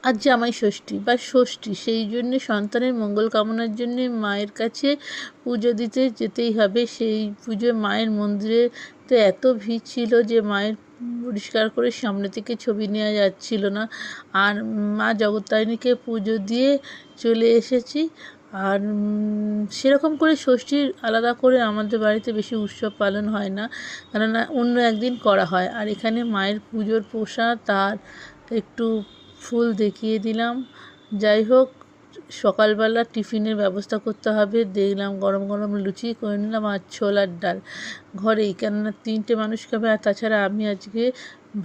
আজ জামাই ষষ্ঠী বা ষষ্ঠী, সেই জন্যে সন্তানের মঙ্গল কামনার জন্যে মায়ের কাছে পুজো দিতে যেতেই হবে। সেই পুজোয় মায়ের মন্দিরে তো এত ভিড় ছিল যে মায়ের পরিষ্কার করে সামনে থেকে ছবি নেওয়া যাচ্ছিল না। আর মা জগত্তারিণীকে পুজো দিয়ে চলে এসেছি। আর সেরকম করে ষষ্ঠীর আলাদা করে আমাদের বাড়িতে বেশি উৎসব পালন হয় না, কেননা অন্য একদিন করা হয়। আর এখানে মায়ের পুজোর প্রসাদ তার একটু ফুল দেখিয়ে দিলাম। যাই হোক, সকালবেলা টিফিনের ব্যবস্থা করতে হবে। দেখলাম গরম গরম লুচি করে নিলাম আর ছোলার ডাল ঘরেই, কেননা 3টে মানুষ খাবে, আর তাছাড়া আমি আজকে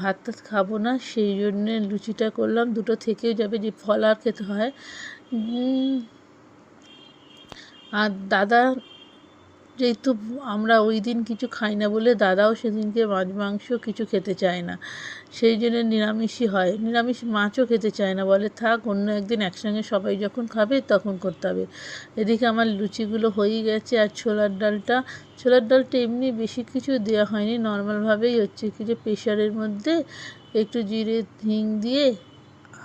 ভাত টাত খাবো না, সেই জন্যে লুচিটা করলাম। 2টো থেকেও যাবে, যে ফল আর খেতে হয়। আর দাদা, যেহেতু আমরা ওই দিন কিছু খাই না বলে দাদাও সেদিনকে মাছ মাংস কিছু খেতে চায় না, সেই জন্য নিরামিষই হয়। নিরামিষ মাছও খেতে চায় না, বলে থাক অন্য একদিন একসঙ্গে সবাই যখন খাবে তখন করতে হবে। এদিকে আমার লুচিগুলো হয়েই গেছে। আর ছোলার ডালটা এমনি বেশি কিছু দেওয়া হয়নি, নর্মালভাবেই হচ্ছে কি যে প্রেশারের মধ্যে একটু জিরে হিং দিয়ে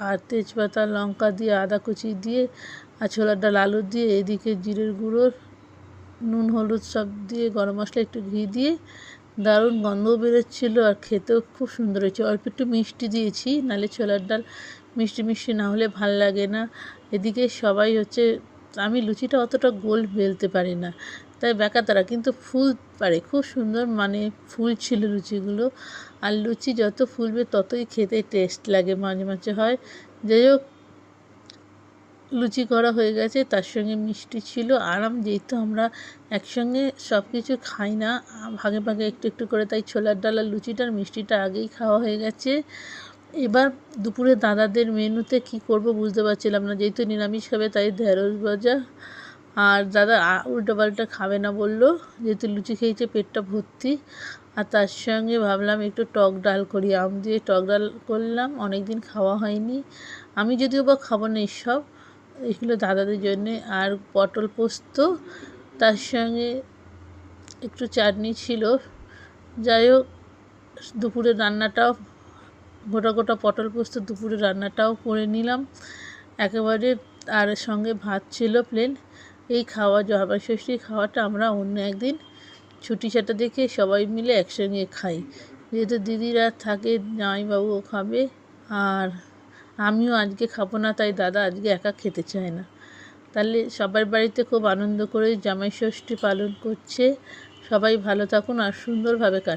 আর তেজপাতা লঙ্কা দিয়ে আদা কুচি দিয়ে আর ছোলার ডাল আলু দিয়ে, এদিকে জিরের গুঁড়ো নুন হলুদ সব দিয়ে গরম মশলা একটু ঘি দিয়ে দারুণ গন্ধও বেরোচ্ছিলো, আর খেতেও খুব সুন্দর হয়েছে। অল্প একটু মিষ্টি দিয়েছি, নাহলে ছোলার ডাল মিষ্টি মিষ্টি না হলে ভাল লাগে না। এদিকে সবাই হচ্ছে, আমি লুচিটা অতটা গোল বেলতে পারি না, তাই তারা কিন্তু ফুল পারে খুব সুন্দর, মানে ফুল ছিল লুচিগুলো। আর লুচি যত ফুলবে ততই খেতে টেস্ট লাগে, মাঝে মাঝে হয়। যাই হোক, লুচি করা হয়ে গেছে, তার সঙ্গে মিষ্টি ছিল। আর যেহেতু আমরা একসঙ্গে সব কিছু খাই না, ভাগে ভাগে একটু একটু করে, তাই ছোলার ডাল আর লুচিটার মিষ্টিটা আগেই খাওয়া হয়ে গেছে। এবার দুপুরে দাদাদের মেনুতে কি করব বুঝতে পারছিলাম না, যেহেতু নিরামিষ খাবে তাই ঢেঁড়স ভাজা। আর দাদা উল্টো পাল্টা খাবে না বললো, যেহেতু লুচি খেয়েছে পেটটা ভর্তি। আর তার সঙ্গে ভাবলাম একটু টক ডাল করি, আম দিয়ে টক ডাল করলাম, অনেক দিন খাওয়া হয়নি। আমি যদিও বা খাবো না এইসব, এগুলো দাদাদের জন্যে। আর পটল পোস্ত, তার সঙ্গে একটু চাটনি ছিল। যাই হোক, দুপুরের রান্নাটাও গোটা গোটা পটল পোস্ত, দুপুরের রান্নাটাও করে নিলাম একেবারে। আর সঙ্গে ভাত ছিল প্লেন। এই খাওয়া জামাই ষষ্ঠীর খাওয়াটা আমরা অন্য একদিন ছুটি ছাটা দেখে সবাই মিলে একসঙ্গে খাই, যেহেতু দিদিরা থাকে, জামাইবাবুও খাবে, আর আমিও আজকে খাবো না, তাই দাদা আজকে একা খেতে চায় না। তাহলে সবার বাড়িতে খুব আনন্দ করে জামাই ষষ্ঠী পালন করছে। সবাই ভালো থাকুন আর সুন্দরভাবে কাটুন।